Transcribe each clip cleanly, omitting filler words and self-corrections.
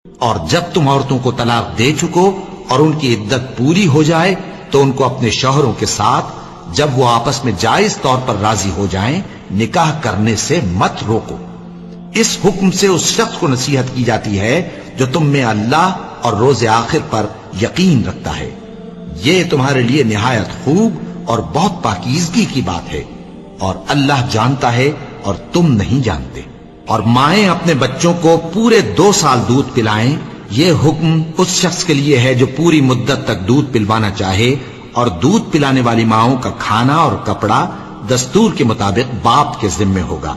اور جب تم عورتوں کو طلاق دے چکو اور ان کی عدت پوری ہو جائے تو ان کو اپنے شوہروں کے ساتھ جب وہ آپس میں جائز طور پر راضی ہو جائیں نکاح کرنے سے مت روکو۔ اس حکم سے اس شخص کو نصیحت کی جاتی ہے جو تم میں اللہ اور روز آخر پر یقین رکھتا ہے۔ یہ تمہارے لیے نہایت خوب اور بہت پاکیزگی کی بات ہے، اور اللہ جانتا ہے اور تم نہیں جانتے۔ اور مائیں اپنے بچوں کو پورے 2 سال دودھ پلائیں، یہ حکم اس شخص کے لیے ہے جو پوری مدت تک دودھ پلوانا چاہے، اور دودھ پلانے والی ماؤں کا کھانا اور کپڑا دستور کے مطابق باپ کے ذمے ہوگا۔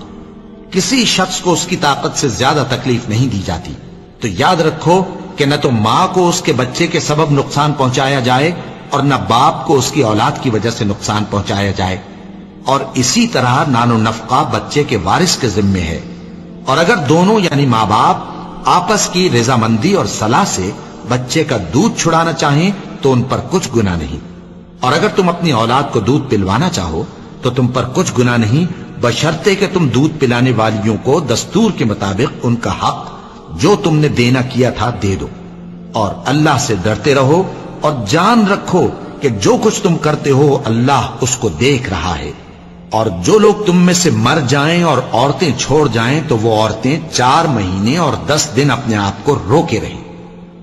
کسی شخص کو اس کی طاقت سے زیادہ تکلیف نہیں دی جاتی، تو یاد رکھو کہ نہ تو ماں کو اس کے بچے کے سبب نقصان پہنچایا جائے اور نہ باپ کو اس کی اولاد کی وجہ سے نقصان پہنچایا جائے، اور اسی طرح نان و نفقہ بچے کے وارث کے ذمے ہے۔ اور اگر دونوں یعنی ماں باپ آپس کی رضامندی اور صلاح سے بچے کا دودھ چھڑانا چاہیں تو ان پر کچھ گناہ نہیں، اور اگر تم اپنی اولاد کو دودھ پلوانا چاہو تو تم پر کچھ گناہ نہیں، بشرطے کہ تم دودھ پلانے والیوں کو دستور کے مطابق ان کا حق جو تم نے دینا کیا تھا دے دو۔ اور اللہ سے ڈرتے رہو اور جان رکھو کہ جو کچھ تم کرتے ہو اللہ اس کو دیکھ رہا ہے۔ اور جو لوگ تم میں سے مر جائیں اور عورتیں چھوڑ جائیں تو وہ عورتیں 4 مہینے اور 10 دن اپنے آپ کو روکے رہیں،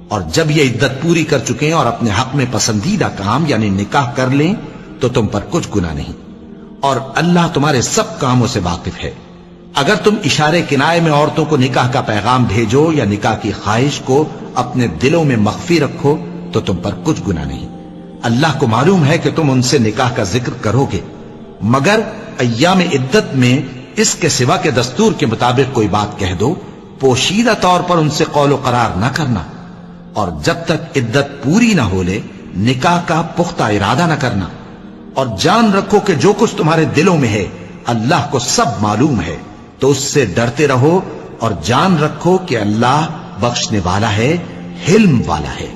اور جب یہ عدت پوری کر چکیں اور اپنے حق میں پسندیدہ کام یعنی نکاح کر لیں تو تم پر کچھ گناہ نہیں، اور اللہ تمہارے سب کاموں سے واقف ہے۔ اگر تم اشارے کنائے میں عورتوں کو نکاح کا پیغام بھیجو یا نکاح کی خواہش کو اپنے دلوں میں مخفی رکھو تو تم پر کچھ گناہ نہیں۔ اللہ کو معلوم ہے کہ تم ان سے نکاح کا ذکر کرو گے، مگر ایام عدت میں اس کے سوا کے دستور کے مطابق کوئی بات کہہ دو، پوشیدہ طور پر ان سے قول و قرار نہ کرنا، اور جب تک عدت پوری نہ ہو لے نکاح کا پختہ ارادہ نہ کرنا۔ اور جان رکھو کہ جو کچھ تمہارے دلوں میں ہے اللہ کو سب معلوم ہے، تو اس سے ڈرتے رہو اور جان رکھو کہ اللہ بخشنے والا ہے، حلم والا ہے۔